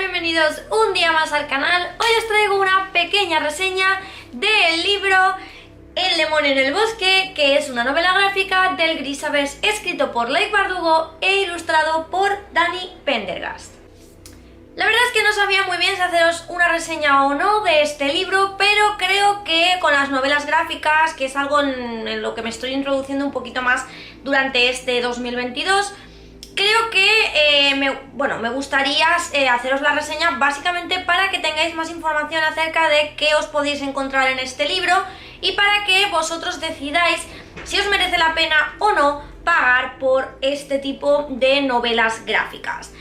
Bienvenidos un día más al canal. Hoy os traigo una pequeña reseña del libro El demonio en el bosque, que es una novela gráfica del Grishaverse escrito por Leigh Bardugo e ilustrado por Dani Pendergast. La verdad es que no sabía muy bien si haceros una reseña o no de este libro, pero creo que con las novelas gráficas, que es algo en lo que me estoy introduciendo un poquito más durante este 2022, creo que me gustaría haceros la reseña básicamente para que tengáis más información acerca de qué os podéis encontrar en este libro y para que vosotros decidáis si os merece la pena o no pagar por este tipo de novelas gráficas.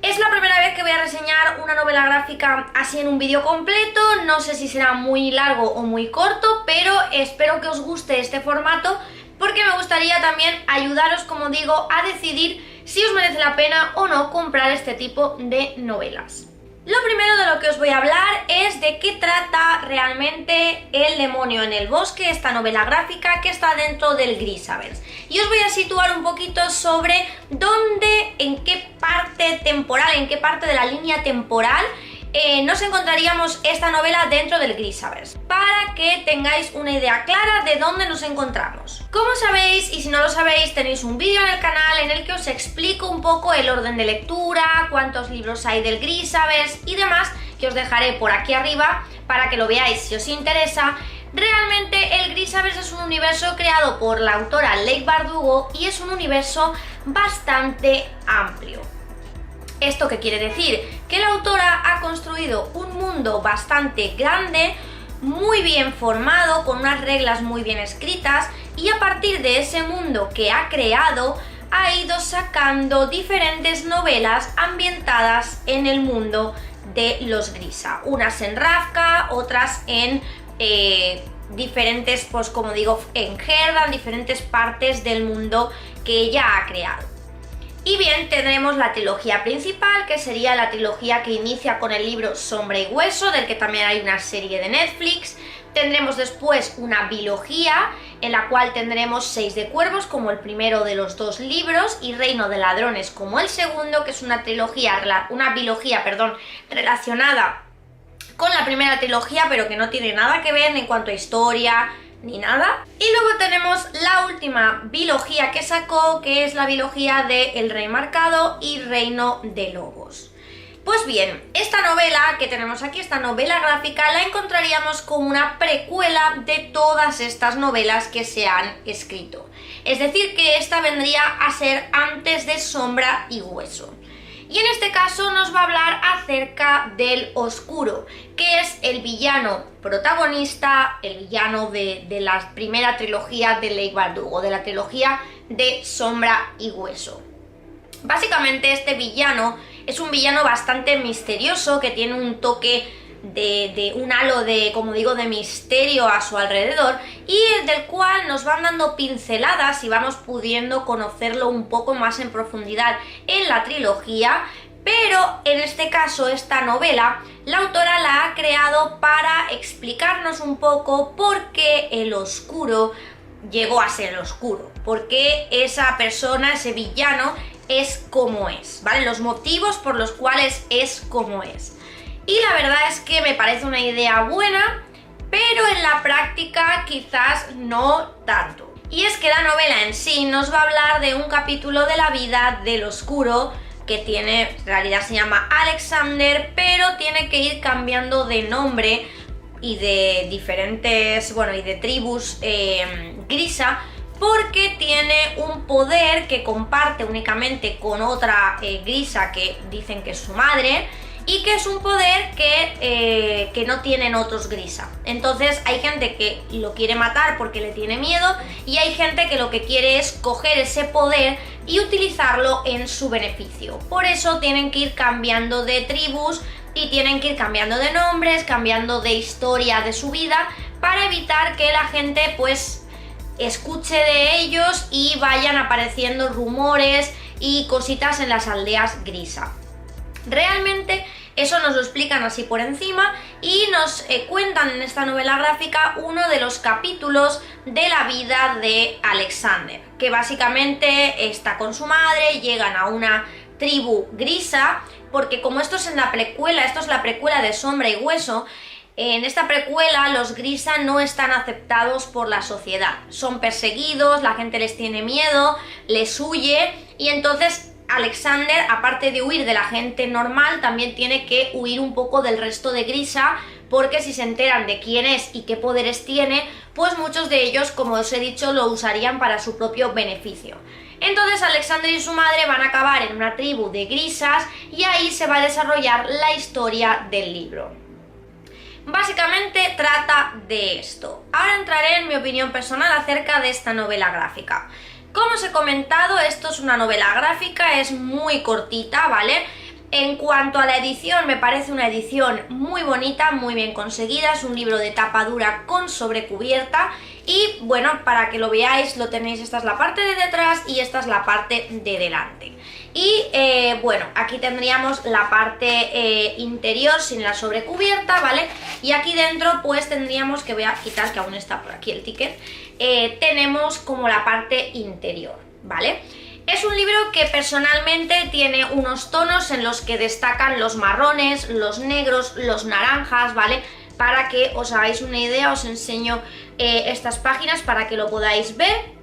Es la primera vez que voy a reseñar una novela gráfica así en un vídeo completo, no sé si será muy largo o muy corto, pero espero que os guste este formato porque me gustaría también ayudaros, como digo, a decidir si os merece la pena o no comprar este tipo de novelas. Lo primero de lo que os voy a hablar es de qué trata realmente El demonio en el bosque, esta novela gráfica que está dentro del Grishaverse. Y os voy a situar un poquito sobre dónde, en qué parte temporal, en qué parte de la línea temporal nos encontraríamos esta novela dentro del Grishaverse, para que tengáis una idea clara de dónde nos encontramos. Como sabéis, y si no lo sabéis, tenéis un vídeo en el canal en el que os explico un poco el orden de lectura, cuántos libros hay del Grishaverse y demás, que os dejaré por aquí arriba para que lo veáis si os interesa. Realmente el Grishaverse es un universo creado por la autora Leigh Bardugo y es un universo bastante amplio. ¿Esto qué quiere decir? Que la autora ha construido un mundo bastante grande, muy bien formado, con unas reglas muy bien escritas, y a partir de ese mundo que ha creado, ha ido sacando diferentes novelas ambientadas en el mundo de los Grisha. Unas en Ravka, otras en diferentes, pues como digo, en Heardan, diferentes partes del mundo que ella ha creado. Y bien, tendremos la trilogía principal, que sería la trilogía que inicia con el libro Sombra y Hueso, del que también hay una serie de Netflix. Tendremos después una bilogía, en la cual tendremos Seis de Cuervos como el primero de los dos libros y Reino de Ladrones como el segundo, que es una bilogía relacionada con la primera trilogía, pero que no tiene nada que ver en cuanto a historia ni nada. Y luego tenemos la última bilogía que sacó, que es la bilogía de El Rey Marcado y Reino de Lobos. Pues bien, esta novela que tenemos aquí, esta novela gráfica, la encontraríamos como una precuela de todas estas novelas que se han escrito. Es decir, que esta vendría a ser antes de Sombra y Hueso. Y en este caso nos va a hablar acerca del Oscuro, que es el villano protagonista, el villano de la primera trilogía de Leigh Bardugo, de la trilogía de Sombra y Hueso. Básicamente este villano es un villano bastante misterioso, que tiene un toque de un halo de, como digo, de misterio a su alrededor, y del cual nos van dando pinceladas y vamos pudiendo conocerlo un poco más en profundidad en la trilogía. Pero en este caso, esta novela, la autora la ha creado para explicarnos un poco por qué el Oscuro llegó a ser el Oscuro, por qué esa persona, ese villano, es como es, ¿vale? Los motivos por los cuales es como es. Y la verdad es que me parece una idea buena, pero en la práctica quizás no tanto. Y es que la novela en sí nos va a hablar de un capítulo de la vida del Oscuro, que tiene, en realidad se llama Alexander, pero tiene que ir cambiando de nombre y de diferentes, y de tribus Grisha, porque tiene un poder que comparte únicamente con otra Grisha que dicen que es su madre, y que es un poder que no tienen otros Grisha. Entonces hay gente que lo quiere matar porque le tiene miedo, y hay gente que lo que quiere es coger ese poder y utilizarlo en su beneficio. Por eso tienen que ir cambiando de tribus y tienen que ir cambiando de nombres, cambiando de historia de su vida, para evitar que la gente pues escuche de ellos y vayan apareciendo rumores y cositas en las aldeas Grisha. Realmente eso nos lo explican así por encima y nos cuentan en esta novela gráfica uno de los capítulos de la vida de Alexander, que básicamente está con su madre, llegan a una tribu Grisha porque como esto es en la precuela, esto es la precuela de Sombra y Hueso, en esta precuela los Grisa no están aceptados por la sociedad, son perseguidos, la gente les tiene miedo, les huye, y entonces Alexander, aparte de huir de la gente normal, también tiene que huir un poco del resto de Grisa, porque si se enteran de quién es y qué poderes tiene, pues muchos de ellos, como os he dicho, lo usarían para su propio beneficio. Entonces Alexander y su madre van a acabar en una tribu de Grisas y ahí se va a desarrollar la historia del libro. Básicamente trata de esto. Ahora entraré en mi opinión personal acerca de esta novela gráfica. Como os he comentado, esto es una novela gráfica, es muy cortita, ¿vale? En cuanto a la edición, me parece una edición muy bonita, muy bien conseguida, es un libro de tapa dura con sobrecubierta y bueno, para que lo veáis lo tenéis, esta es la parte de detrás y esta es la parte de delante. Y bueno, aquí tendríamos la parte interior sin la sobrecubierta, ¿vale? Y aquí dentro pues tendríamos, que voy a quitar que aún está por aquí el ticket, tenemos como la parte interior, ¿vale? Es un libro que personalmente tiene unos tonos en los que destacan los marrones, los negros, los naranjas, ¿vale? Para que os hagáis una idea, os enseño estas páginas para que lo podáis ver.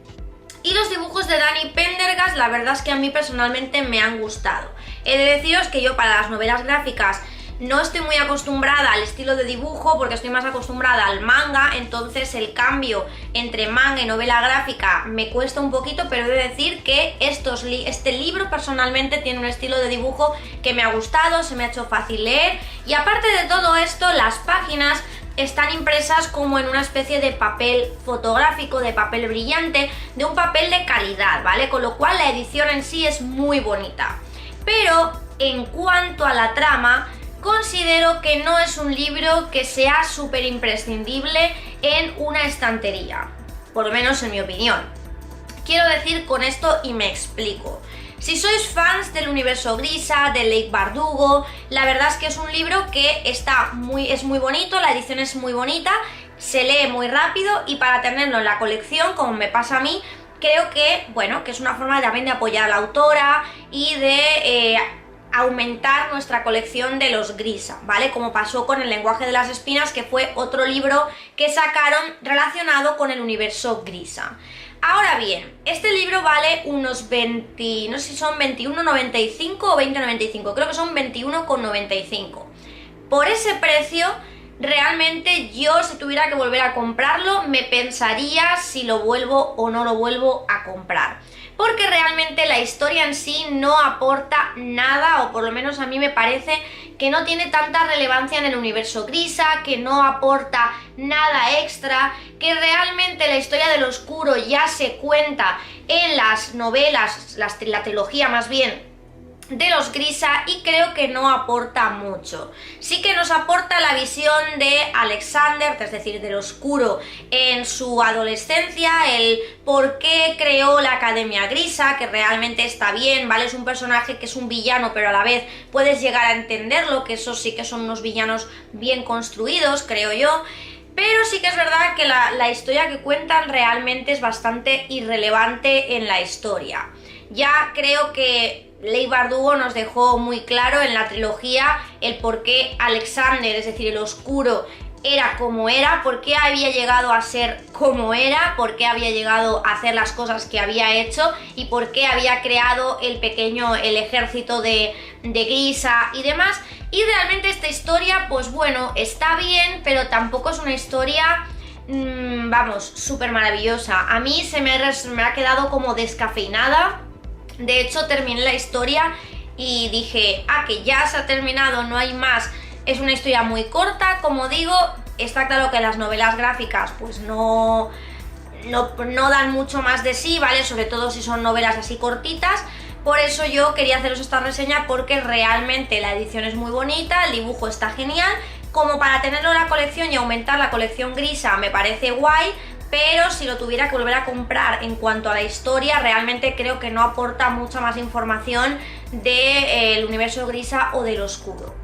Y los dibujos de Dani Pendergast, la verdad es que a mí personalmente me han gustado. He de deciros que yo para las novelas gráficas no estoy muy acostumbrada al estilo de dibujo porque estoy más acostumbrada al manga, entonces el cambio entre manga y novela gráfica me cuesta un poquito, pero he de decir que este libro personalmente tiene un estilo de dibujo que me ha gustado, se me ha hecho fácil leer y aparte de todo esto, las páginas están impresas como en una especie de papel fotográfico, de papel brillante, de un papel de calidad, ¿vale? Con lo cual la edición en sí es muy bonita. Pero en cuanto a la trama, considero que no es un libro que sea súper imprescindible en una estantería, por lo menos en mi opinión. Quiero decir con esto y me explico. Si sois fans del universo Grisa, de Leigh Bardugo, la verdad es que es un libro que es muy bonito, la edición es muy bonita, se lee muy rápido y para tenerlo en la colección, como me pasa a mí, creo que, bueno, que es una forma también de apoyar a la autora y de aumentar nuestra colección de los Grisa, ¿vale? Como pasó con El lenguaje de las espinas, que fue otro libro que sacaron relacionado con el universo Grisa. Ahora bien, este libro vale unos 20, no sé si son 21,95 o 20,95, creo que son 21,95. Por ese precio, realmente yo si tuviera que volver a comprarlo, me pensaría si lo vuelvo o no lo vuelvo a comprar. Porque realmente la historia en sí no aporta nada, o por lo menos a mí me parece que no tiene tanta relevancia en el universo Grisa, que no aporta nada extra, que realmente la historia del oscuro ya se cuenta en las novelas, la trilogía más bien, de los Grisa y creo que no aporta mucho. Sí que nos aporta la visión de Alexander, es decir, del oscuro en su adolescencia, el por qué creó la Academia Grisa, que realmente está bien, ¿vale? Es un personaje que es un villano, pero a la vez puedes llegar a entenderlo, que esos sí que son unos villanos bien construidos, creo yo. Pero sí que es verdad que la historia que cuentan realmente es bastante irrelevante en la historia. Ya creo que Leigh Bardugo nos dejó muy claro en la trilogía el por qué Alexander, es decir, el oscuro, era como era, por qué había llegado a ser como era, por qué había llegado a hacer las cosas que había hecho y por qué había creado el ejército de Grisa y demás. Y realmente esta historia, pues bueno, está bien, pero tampoco es una historia, vamos, súper maravillosa. A mí se me ha quedado como descafeinada. De hecho, terminé la historia y dije, que ya se ha terminado, no hay más. Es una historia muy corta, como digo, está claro que las novelas gráficas pues no dan mucho más de sí, ¿vale? Sobre todo si son novelas así cortitas. Por eso yo quería haceros esta reseña porque realmente la edición es muy bonita, el dibujo está genial. Como para tenerlo en la colección y aumentar la colección Grisa me parece guay. Pero si lo tuviera que volver a comprar en cuanto a la historia, realmente creo que no aporta mucha más información del universo Grisa o del oscuro.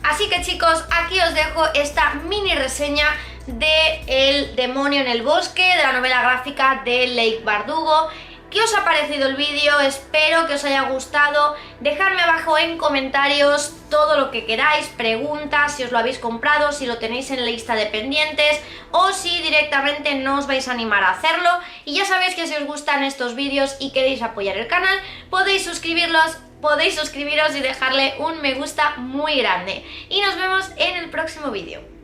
Así que chicos, aquí os dejo esta mini reseña de El demonio en el bosque, de la novela gráfica de Leigh Bardugo. ¿Qué os ha parecido el vídeo? Espero que os haya gustado. Dejadme abajo en comentarios todo lo que queráis, preguntas, si os lo habéis comprado, si lo tenéis en lista de pendientes o si directamente no os vais a animar a hacerlo. Y ya sabéis que si os gustan estos vídeos y queréis apoyar el canal, podéis suscribiros y dejarle un me gusta muy grande. Y nos vemos en el próximo vídeo.